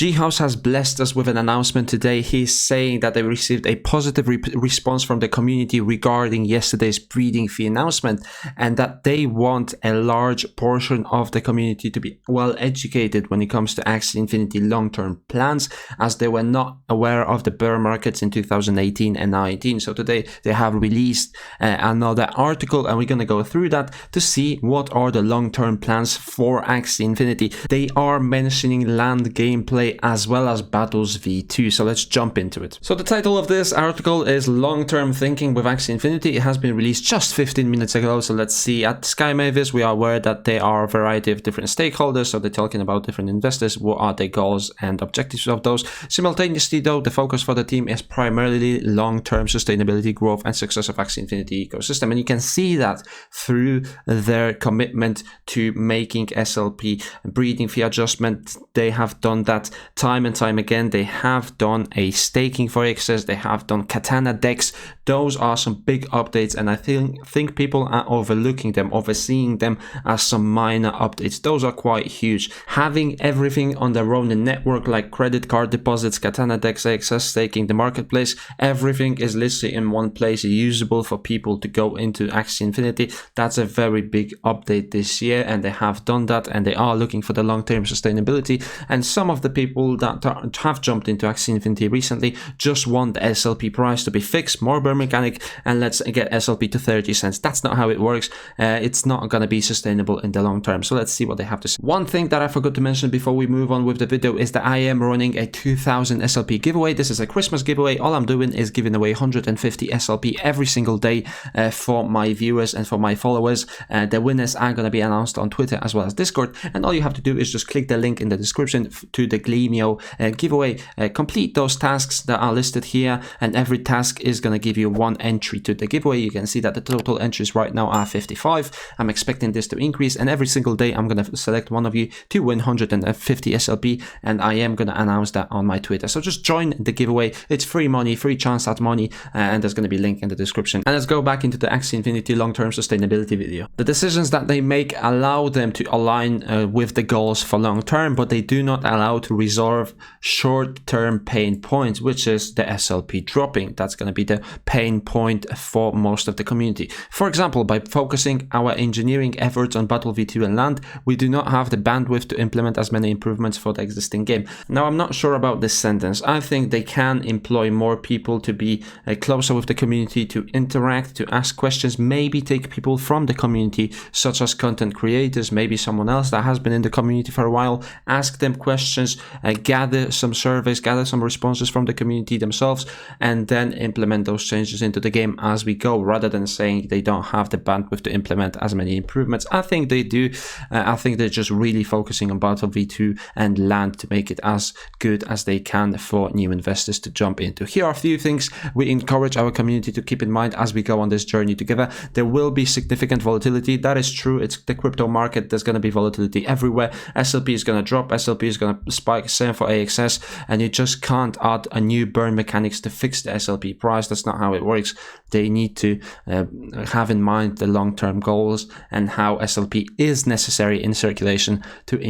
G-House has blessed us with an announcement today. He's saying that they received a positive response from the community regarding yesterday's breeding fee announcement, and that they want a large portion of the community to be well educated when it comes to Axie Infinity long-term plans, as they were not aware of the bear markets in 2018 and 19. So today they have released another article, and we're going to go through that to see what are the long-term plans for Axie Infinity. They are mentioning land gameplay as well as battles V2. So let's jump into it. So the title of this article is Long-Term Thinking with Axie Infinity. It has been released just 15 minutes ago. So let's see. At Sky Mavis, we are aware that there are a variety of different stakeholders. So they're talking about different investors. What are their goals and objectives of those? Simultaneously, though, the focus for the team is primarily long-term sustainability, growth, and success of Axie Infinity ecosystem. And you can see that through their commitment to making SLP breeding fee adjustment. They have done that time and time again. They have done a staking for access. They have done katana decks. Those are some big updates, and I think people are overlooking them, overseeing them as some minor updates. Those are quite huge. Having everything on their own network, like credit card deposits, katana decks, access, staking, the marketplace, everything is literally in one place, usable for people to go into Axie Infinity. That's a very big update this year, and they have done that, and they are looking for the long-term sustainability. And some of the people that have jumped into Axie Infinity recently just want the SLP price to be fixed, more bear mechanic, and let's get SLP to 30 cents. That's not how it works. It's not going to be sustainable in the long term. So let's see what they have to say. One thing that I forgot to mention before we move on with the video is that I am running a 2000 SLP giveaway. This is a Christmas giveaway. All I'm doing is giving away 150 SLP every single day for my viewers and for my followers. The winners are going to be announced on Twitter as well as Discord, and all you have to do is just click the link in the description to the Gleamio giveaway. Complete those tasks that are listed here, and every task is going to give you one entry to the giveaway. You can see that the total entries right now are 55. I'm expecting this to increase, and every single day I'm going to select one of you to win 150 SLP, and I am going to announce that on my Twitter. So just join the giveaway. It's free money, free chance at money, and there's going to be a link in the description. And let's go back into the Axie Infinity long-term sustainability video. The decisions that they make allow them to align with the goals for long-term, but they do not allow to resolve short-term pain points, which is the SLP dropping. That's going to be the pain point for most of the community. For example, by focusing our engineering efforts on Battle V2 and land, we do not have the bandwidth to implement as many improvements for the existing game. Now, I'm not sure about this sentence. I think they can employ more people to be closer with the community, to interact, to ask questions, maybe take people from the community, such as content creators, maybe someone else that has been in the community for a while, ask them questions, gather some surveys, gather some responses from the community themselves, and then implement those changes into the game as we go, rather than saying they don't have the bandwidth to implement as many improvements. I think they do. I think they're just really focusing on Battle V2 and land to make it as good as they can for new investors to jump into. Here are a few things we encourage our community to keep in mind as we go on this journey together. There will be significant volatility. That is true. It's the crypto market. There's going to be volatility everywhere. SLP is going to drop. SLP is going to spike. Same for AXS. And you just can't add a new burn mechanics to fix the SLP price. That's not how it works. They need to have in mind the long-term goals and how SLP is necessary in circulation to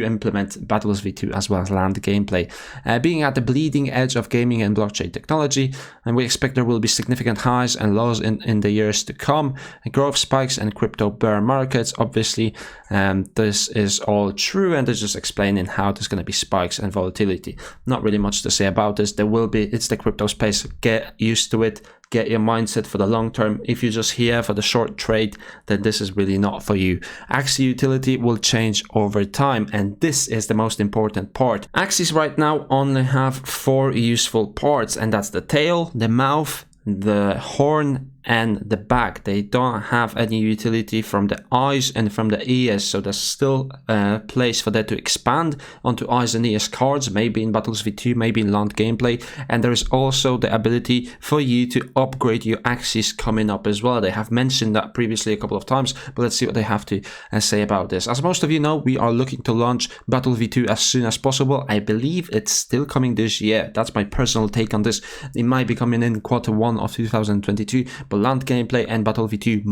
implement Battles V2 as well as land gameplay. Being at the bleeding edge of gaming and blockchain technology, and we expect there will be significant highs and lows in the years to come. Growth spikes and crypto bear markets, obviously, this is all true, and they're just explaining how there's going to be spikes and volatility. Not really much to say about this. There will be, it's the crypto space. Get used to it. Get your mindset for the long term. If you're just here for the short trade, then this is really not for you. AXIE Utility will change over time, and this is the most important part. Axies right now only have 4 useful parts, and that's the tail, the mouth, the horn, and the back. They don't have any utility from the eyes and from the ears, so there's still a place for that to expand onto eyes and ears cards, maybe in Battles V2, maybe in land gameplay. And there is also the ability for you to upgrade your Axies coming up as well. They have mentioned that previously a couple of times, but let's see what they have to say about this. As most of you know, we are looking to launch Battle V2 as soon as possible. I believe it's still coming this year. That's my personal take on this. It might be coming in Q1 of 2022, example, land gameplay and Battle V2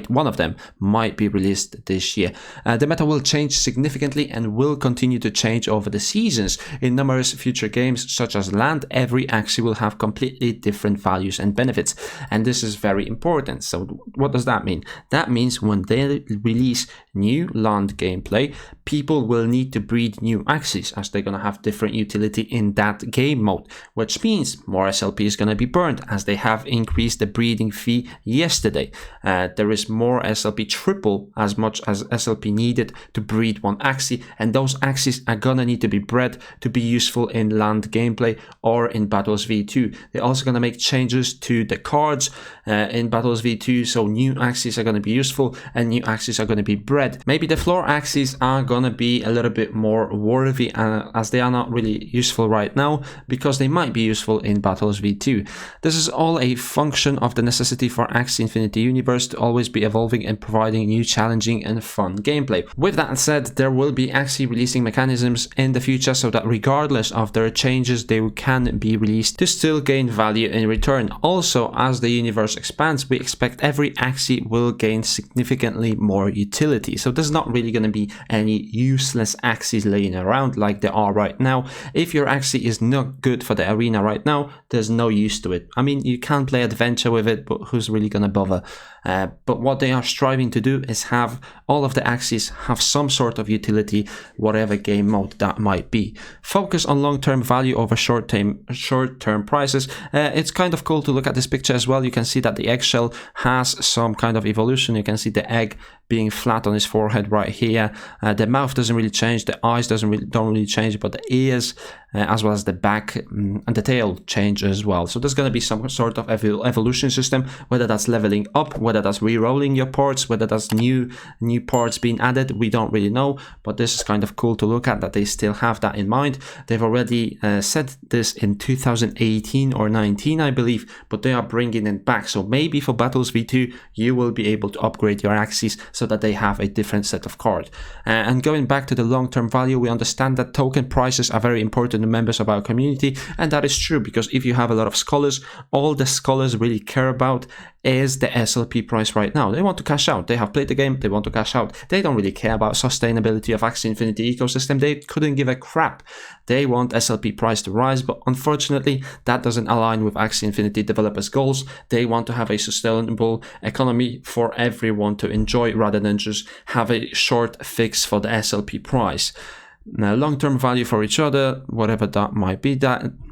one of them might be released this year. The meta will change significantly and will continue to change over the seasons. In numerous future games such as land, every Axie will have completely different values and benefits, and this is very important. So what does that mean? That means when they release new land gameplay, people will need to breed new Axies, as they're going to have different utility in that game mode, which means more SLP is going to be burned, as they have increased the breeding fee yesterday. There is more SLP, triple as much as SLP needed to breed one Axie, and those Axies are going to need to be bred to be useful in land gameplay or in Battles V2. They're also going to make changes to the cards in Battles V2, so new Axies are going to be useful and new Axies are going to be bred. Maybe the floor Axies are going to be a little bit more worthy, as they are not really useful right now, because they might be useful in Battles V2. This is all a function of the necessity for Axie Infinity universe to always be evolving and providing new challenging and fun gameplay. With that said, there will be Axie releasing mechanisms in the future, so that regardless of their changes, they can be released to still gain value in return. Also, as the universe expands, we expect every Axie will gain significantly more utility. So there's not really going to be any useless Axies laying around like there are right now. If your Axie is not good for the arena right now, there's no use to it. I mean, you can play adventure with it, but who's really going to bother? But what they are striving to do is have all of the Axies have some sort of utility, whatever game mode that might be. Focus on long-term value over short-term prices. It's kind of cool to look at this picture as well. You can see that the eggshell has some kind of evolution. You can see the egg being flat on his forehead right here. The mouth doesn't really change, the eyes don't really change, but the ears as well as the back and the tail change as well. So there's going to be some sort of evolution system, whether that's leveling up, whether that's re-rolling your parts, whether that's new parts being added, we don't really know, but this is kind of cool to look at that they still have that in mind. They've already said this in 2018 or 19, I believe, but they are bringing it back. So maybe for Battles V2 you will be able to upgrade your Axies so that they have a different set of cards. And going back to the long-term value, we understand that token prices are very important to members of our community, and that is true, because if you have a lot of scholars, all the scholars really care about is the SLP price right now. They want to cash out. They have played the game, they want to cash out. They don't really care about sustainability of Axie Infinity ecosystem. They couldn't give a crap. They want SLP price to rise, but unfortunately that doesn't align with Axie Infinity developers' goals. They want to have a sustainable economy for everyone to enjoy, rather than just have a short fix for the SLP price. Now, long-term value for each other, whatever that might be.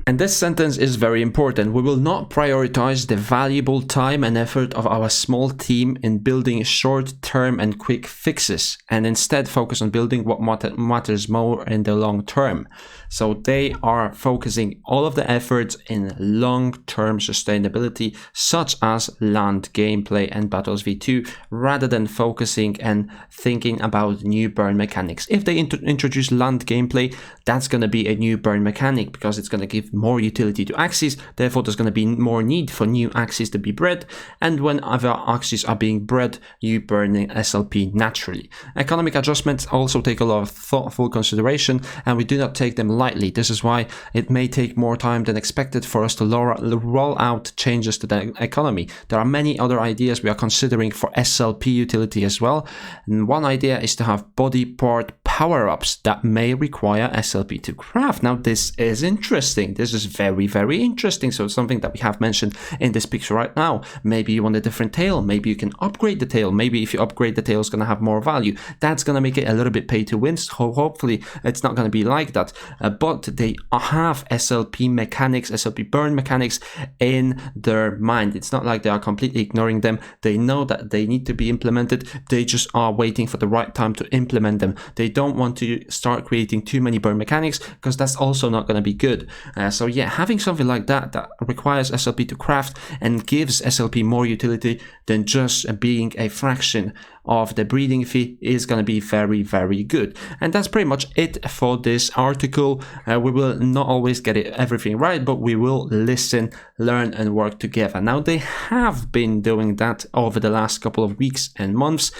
And this sentence is very important. We will not prioritize the valuable time and effort of our small team in building short-term and quick fixes, and instead focus on building what matters more in the long term. So they are focusing all of the efforts in long-term sustainability, such as land gameplay and Battles V2, rather than focusing and thinking about new burn mechanics. If they introduce land gameplay, that's going to be a new burn mechanic, because it's going to give more utility to Axies. Therefore, there's going to be more need for new Axies to be bred, and when other Axies are being bred, you burning SLP naturally. Economic adjustments also take a lot of thoughtful consideration, and we do not take them lightly. This is why it may take more time than expected for us to roll out changes to the economy. There are many other ideas we are considering for SLP utility as well, and one idea is to have body part power-ups that may require SLP to craft. Now, this is interesting. This is very, very interesting. So it's something that we have mentioned in this picture right now. Maybe you want a different tail. Maybe you can upgrade the tail. Maybe if you upgrade the tail, it's going to have more value. That's going to make it a little bit pay to win. So hopefully it's not going to be like that. But they have SLP mechanics, SLP burn mechanics in their mind. It's not like they are completely ignoring them. They know that they need to be implemented. They just are waiting for the right time to implement them. They don't want to start creating too many burn mechanics, because that's also not going to be good. So yeah, having something like that requires SLP to craft and gives SLP more utility than just being a fraction of the breeding fee is going to be very, very good. And that's pretty much it for this article. We will not always get everything right, but we will listen, learn, and work together. Now, they have been doing that over the last couple of weeks and months.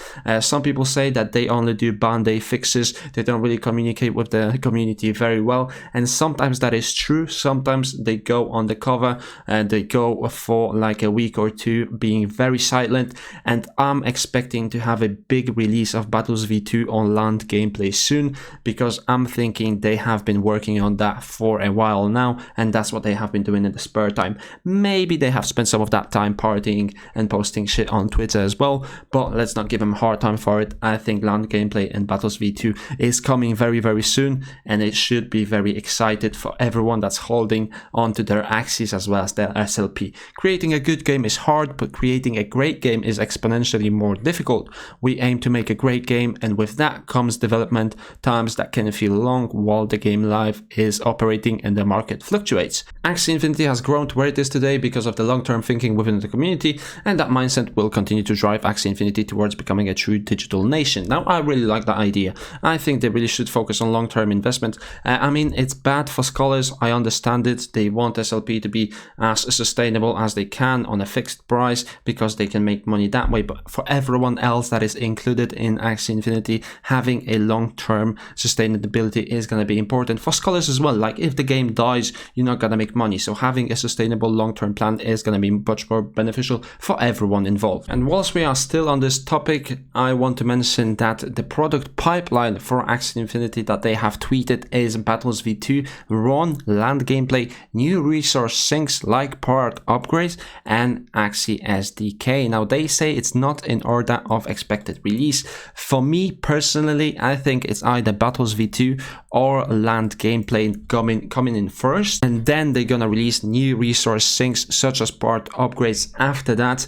Some people say that they only do band-aid fixes. They don't really communicate with the community very well, and sometimes that is true. Sometimes they go undercover and they go for like a week or two being very silent, and I'm expecting to have a big release of Battles V2 on land gameplay soon, because I'm thinking they have been working on that for a while now, and that's what they have been doing in the spare time. Maybe they have spent some of that time partying and posting shit on Twitter as well, but let's not give them a hard time for it. I think land gameplay and Battles V2 is coming very, very soon, and it should be very excited for everyone that's holding onto their Axies as well as their SLP. Creating a good game is hard, but creating a great game is exponentially more difficult. We aim to make a great game, and with that comes development times that can feel long while the game live is operating and the market fluctuates. Axie Infinity has grown to where it is today because of the long-term thinking within the community, and that mindset will continue to drive Axie Infinity towards becoming a true digital nation. Now, I really like that idea. I think they really should focus on long-term investment. I mean, it's bad for scholars, I understand it. They want SLP to be as sustainable as they can on a fixed price because they can make money that way, but for everyone else that is included in Axie Infinity, having a long-term sustainability is going to be important for scholars as well. Like, if the game dies, you're not going to make money, so having a sustainable long-term plan is going to be much more beneficial for everyone involved. And whilst we are still on this topic, I want to mention that the product pipeline for Axie Infinity that they have tweeted is Battles V2, run, land gameplay, new resource sinks like part upgrades, and Axie SDK. Now, they say it's not in order of expected release. For me personally, I think it's either Battles V2 or land gameplay coming in first, and then they're gonna release new resource sinks such as part upgrades after that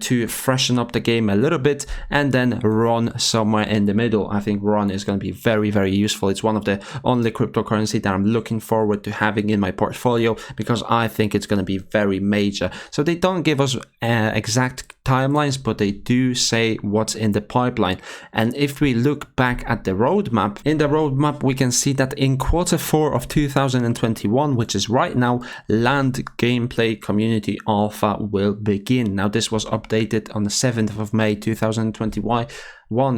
to freshen up the game a little bit, and then run somewhere in the middle. I think run is going to be very, very useful. It's one of the only cryptocurrency that I'm looking forward to having in my portfolio because I think it's going to be very major. So they don't give us exact timelines, but they do say what's in the pipeline. And if we look back at the roadmap, in the roadmap we can see that in Q4 of 2021, which is right now, land gameplay community alpha will begin. Now, this was updated on the 7th of May 2021,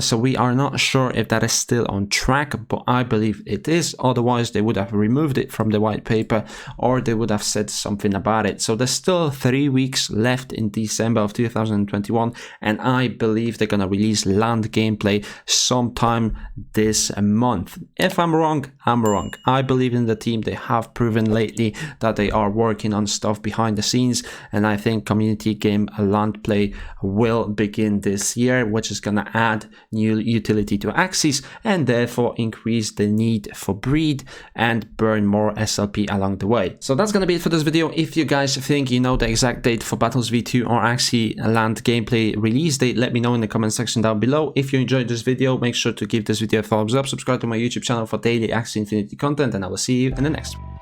so we are not sure if that is still on track, but I believe it is. Otherwise, they would have removed it from the white paper, or they would have said something about it. So there's still 3 weeks left in December of 2021, and I believe they're gonna release land gameplay sometime this month. If I'm wrong, I'm wrong. I believe in the team. They have proven lately that they are working on stuff behind the scenes, and I think community game land play will begin this year, which is gonna add new utility to Axies and therefore increase the need for breed and burn more SLP along the way. So that's gonna be it for this video. If you guys think you know the exact date for Battles V2 or Axie land gameplay release date, let me know in the comment section down below. If you enjoyed this video, make sure to give this video a thumbs up, subscribe to my YouTube channel for daily Axie Infinity content, and I will see you in the next one.